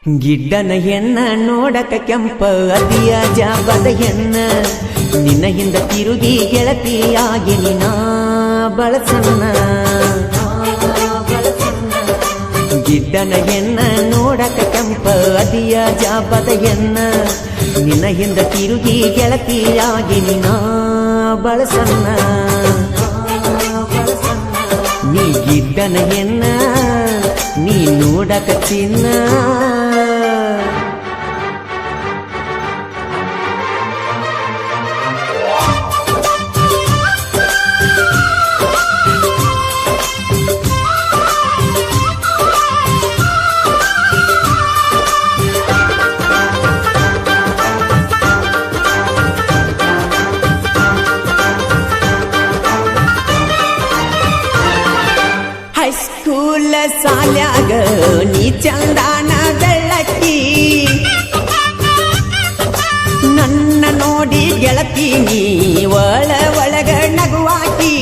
ಗಿಡ್ಡನ ಹೆಣ್ಣ ನೋಡಕ ಕೆಂಪ ಅದಿಯ ಜಾಬದ ಹೆಣ್ಣ ನಿನ್ನ ಹಿಂದ ತಿರುಗಿ ಗೆಳತಿಯಾಗಿ ನಿನ ಬಳಸನ್ನ ಗಿಡ್ಡನ ಹೆಣ್ಣ ನೋಡಕ ಕೆಂಪ ಅದಿಯ ಜಾಬದ ಹೆಣ್ಣ ನಿನ್ನ ಹಿಂದ ತಿರುಗಿ ಗೆಳತಿಯಾಗಿ ನಿನ ಬಳಸನ್ನ ನೀ ಗಿಡ್ಡನ ಹೆಣ್ಣ ನೀ ನೋಡಕ ಚಿನ್ನ ಹೈಸ್ಕೂಲ್ ಸಾಲ್ಯಾಗ ನೀ ಚಂದಾನ ಬೆಳ್ಳಕ್ಕಿ ನನ್ನ ನೋಡಿ ಗೆಳತಿ ನೀ ಒಳಗ ನಗುವಾಕಿ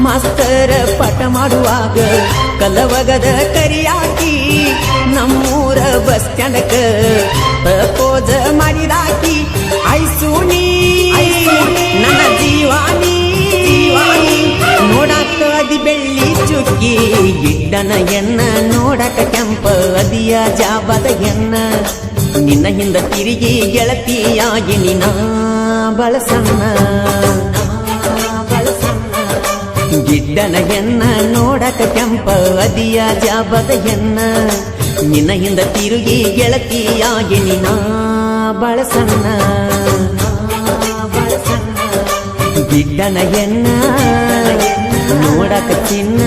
ಮಾಸ್ತರ ಪಾಠ ಮಾಡುವಾಗ ಕಲವಗದ ಕರಿಯಾಕಿ ನಮ್ಮೂರ ಬಸ್ ಸ್ಟ್ಯಾಂಡಕ ಪ್ರಪೋಜ ಮಾಡಿದಾಕಿ ಐಸು ನೀ ನನ್ನ ಜೀವಾನಿ ನೋಡಾಕ ಅದಿ ಬೆಳ್ಳಿ ಚುಕ್ಕಿ ಗಿಡ್ಡನ ಎನ್ನ ನೋಡಕ ಕೆಂಪ ಅದಿಯ ಜಾಬದ ಎನ್ನ ನಿನ್ನ ಹಿಂದ ತಿರುಗಿ ಗೆಳತಿಯಾಗಿ ನಿನ ಬಳಸನ್ನ ಗಿಡ್ಡನ ಎನ್ನ ನೋಡಕ ಕೆಂಪ ಅದಿಯ ಜಾಬದ ಎನ್ನ ನಿನ್ನ ಹಿಂದ ತಿರುಗಿ ಗೆಳತಿಯಾಗಿ ನಿನ ಬಳಸನ್ನ ಗಿಡ್ಡನ ಎನ್ನ ನೋಡಕ ಚಿನ್ನ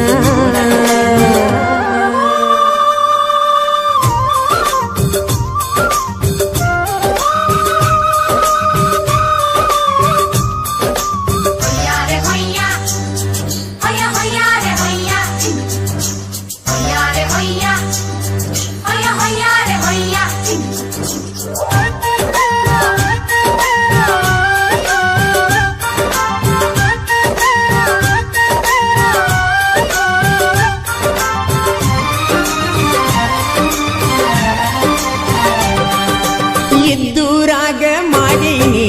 ಇದ್ದೂರಾಗ ಮಾಡೀನಿ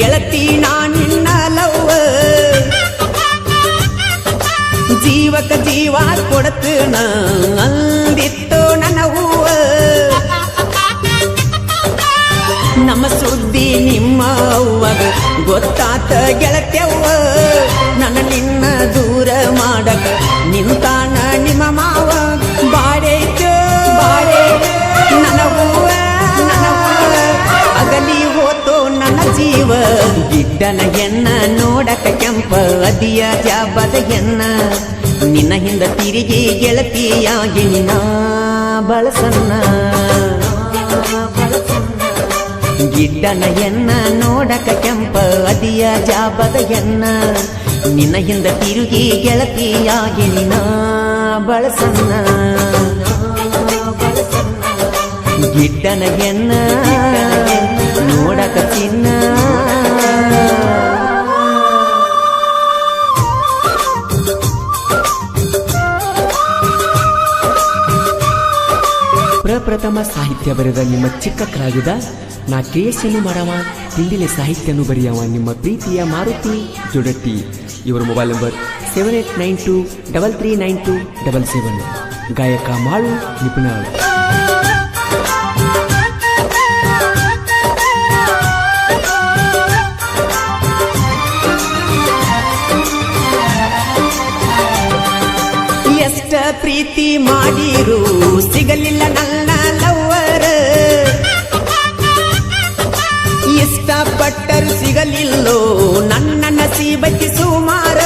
ಗೆಳತಿ ನಾನಿನ್ನ ಲವ್ವ ಜೀವಕ ಜೀವ ಕೊಡತನ ಅಂದಿತ್ತು ನನ್ನ ಹೂವ ನಮ್ಮ ಸುದ್ದಿ ನಿಮ್ಮ ಅವ್ವಗ ಗೊತ್ತಾತ ಗೆಳತ್ಯವ್ವ ನನ್ನ ನಿನ್ನ ದೂರ ಮಾಡಕ ನಿಂತಾನ ನಿಮ್ಮ ಮಾವ ಬಾಡೇತು ನನ್ನ ಹೂವ ಅಗಲಿ ಹೋತೋ ನನ್ನ ಜೀವ ಗಿಡ್ಡನ ಎನ್ನ ನೋಡಕ ಕೆಂಪ ಅದಿಯ ಜಾಬದ ಎನ್ನ ನಿನ್ನ ಹಿಂದ ತಿರುಗಿ ಗೆಳತಿಯಾಗಿ ನಿನ ಬಳಸನ್ನ ಗಿಡ್ಡನ ಎನ್ನ ನೋಡಕ ಕೆಂಪ ಅದಿಯ ಜಾಬದ ಎನ್ನ ನಿನ್ನ ಹಿಂದ ತಿರುಗಿ ಗೆಳತಿಯಾಗಿ ನಿನ ಬಳಸನ್ನ ಗಿಡ್ಡನ ಎನ್ನ ನೋಡಕ ಚಿನ್ನ ಪ್ರಪ್ರಥಮ ಸಾಹಿತ್ಯ ಬರೆದ ನಿಮ್ಮ ಚಿಕ್ಕ ಕಲಾವಿದ ನಾ ಕ್ರಿಯೇಷನ್ ಮಾಡವ ತಿಂಡಿಲೆ ಸಾಹಿತ್ಯನು ಬರೆಯವ ನಿಮ್ಮ ಪ್ರೀತಿಯ ಮಾರುತಿ ಜೋಡಟ್ಟಿ. ಇವರ ಮೊಬೈಲ್ ನಂಬರ್ 7892339277. ಗಾಯಕ ಮಾಳು ನಿಪುಣಾಳ್. ಎಷ್ಟ ಪ್ರೀತಿ ಮಾಡಿರು ಸಿಗಲಿಲ್ಲ ನನ್ನ ಲವ್ವರ ಇಷ್ಟಪಟ್ಟರು ಸಿಗಲಿಲ್ಲೋ ನನ್ನ ನಸೀಬಕ್ಕೆ ಸುಮಾರ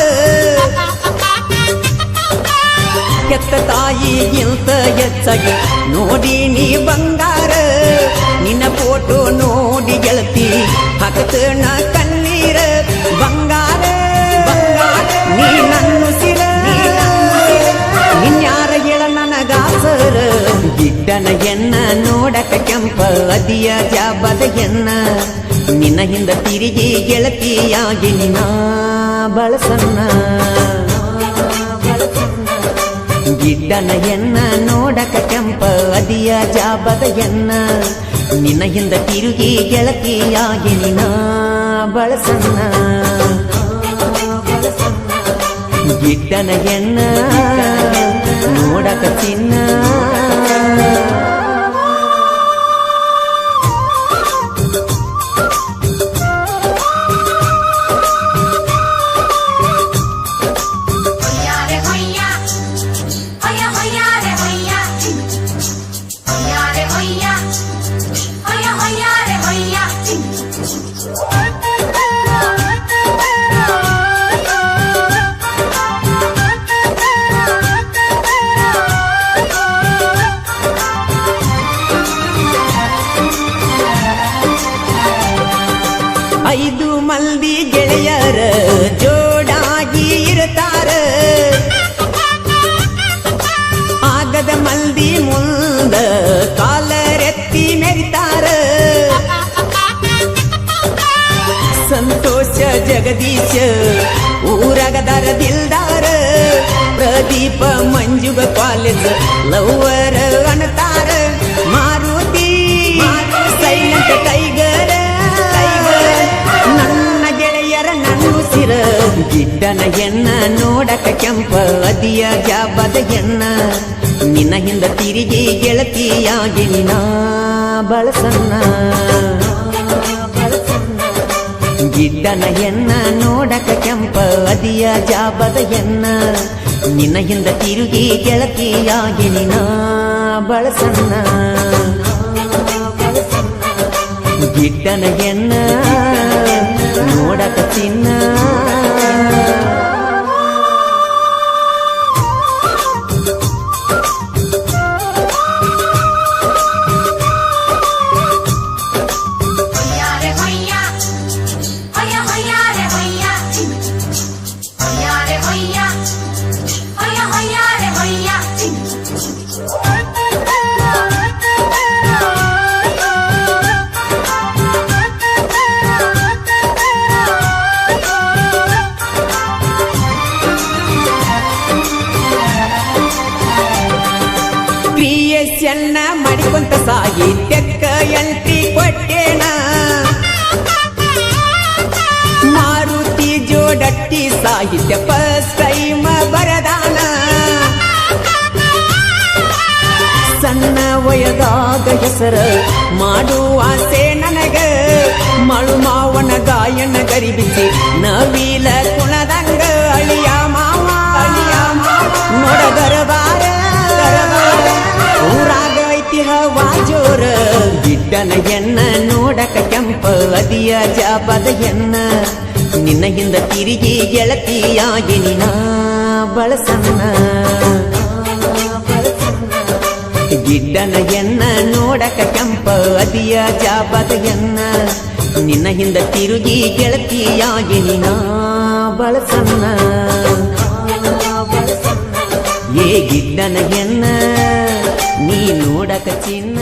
ಕೆತ್ತ ತಾಯಿಗಿಂತ ಹೆಚ್ಚಾಗಿ ನೋಡಿ ನೀ ಬಂಗಾರ ನಿನ್ನ ಫೋಟೋ ನೋಡಿ ಗೆಳತಿ ಹಾಕತನ ಕಣ್ಣೀರ ಬಂಗಾರ ನೀ ನನ್ನ ಸಿರ ನಿನ್ಯಾರ ಹೇಳ ನನಗಾಸರ ಗಿಡ್ಡನ ಎನ್ನ ನೋಡಕ ಕೆಂಪ ಅದಿಯ ಜಾಬದ ಎನ್ನ ನಿನ್ನ ಹಿಂದ ತಿರುಗಿ ಗೆಳತಿಯಾಗಿ ನಿನ ಬಳಸನ್ನ ಗಿಡ್ಡನ ಎನ್ನ ನೋಡಕ ಕೆಂಪ ಅದಿಯ ಜಾಬದ ಎನ್ನ ನಿನ್ನ ಹಿಂದ ತಿರುಗಿ ಗೆಳತಿಯಾಗಿ ನಿನ ಬಳಸನ್ನ ಗಿಡ್ಡನ ಎನ್ನ ನೋಡಕ ಚಿನ್ನ ಐದು ಮಂದಿ ಗೆಳೆಯರ ಜೋಡಾಗಿ ಇರುತ್ತಾರ ಆಗದ ಮಂದಿ ಮುಂದ ಕಾಲರೆತ್ತಿ ಮೆರಿತಾರ ಸಂತೋಷ ಜಗದೀಶ ಊರಗದರ ದಿಲ್ದಾರ ಪ್ರದೀಪ ಮಂಜುಗ ಕಾಲೇಜ್ ಲವ್ವರ ಅನತಾರ ಮಾರುತಿ ಸೈಲೆಂಟ್ ಟೈಗರ್ ನನ್ನ ಗೆಳೆಯರ ನನ್ನುಸಿರ ಗಿಡ್ಡನ ಎನ್ನ ನೋಡಕ ಕೆಂಪ ಅದಿಯ ಜಾಬದ ಎನ್ನ ನಿನ್ನ ಹಿಂದ ತಿರುಗಿ ಗೆಳತಿಯಾಗಿ ನಿನ ಬಳಸನ್ನ ಗಿಡ್ಡನ ಎನ್ನ ನೋಡಕ ಕೆಂಪ ಅದಿಯ ಜಾಬದ ಎನ್ನ ನಿನ್ನ ಹಿಂದ ತಿರುಗಿ ಗೆಳತಿಯಾಗಿ ನಿನ ಬಳಸನ್ನ ಗಿಡ್ಡನ ಎನ್ನ ನೋಡಕ ಚಿನ್ನ ಚೆನ್ನ ಮಾಡಿಕೊಂತ ಸಾಹಿತ್ಯಕ್ಕ ಎಂಟ್ರಿ ಕೊಟ್ಟೇನ ಮಾರುತಿ ಜೋಡಟ್ಟಿ ಸಾಹಿತ್ಯ ಫಸ್ಟ್ ಟೈಮ್ ಬರದಾನ ಸಣ್ಣ ವಯದಾಗ ಹೆಸರ ಮಾಡುವ ಆಸೆ ನನಗ ಮಳು ಮಾವನ ಗಾಯನ ಗರಿಬಿಸಿ ನವೀಲ ಕುಣದಂಗ ಅಳಿಯ ಮಾವ ನೋಡಗರಬಾರ ಊರಾಗ ಐತಿ ಹವಾ ಜೋರ ಗಿಡ್ಡನ ಎನ್ನ ನೋಡಕ ಕೆಂಪ ಅದಿಯ ಜಾಬದ ಎನ್ನ ನಿನ್ನ ಹಿಂದ ತಿರುಗಿ ಗೆಳತಿಯಾಗಿ ನಿನ ಬಳಸನ್ನ ಗಿಡ್ಡನ ಎನ್ನ ನೋಡಕ ಕೆಂಪ ಅದಿಯ ಜಾಬದ ಎನ್ನ ನಿನ್ನ ಹಿಂದ ತಿರುಗಿ ಗೆಳತಿಯಾಗಿ ನಿನ ಬಳಸನ್ನ ಏ ಗಿಡ್ಡನ ಎನ್ನ ನೀ ನೋಡಕ ಚಿನ್ನ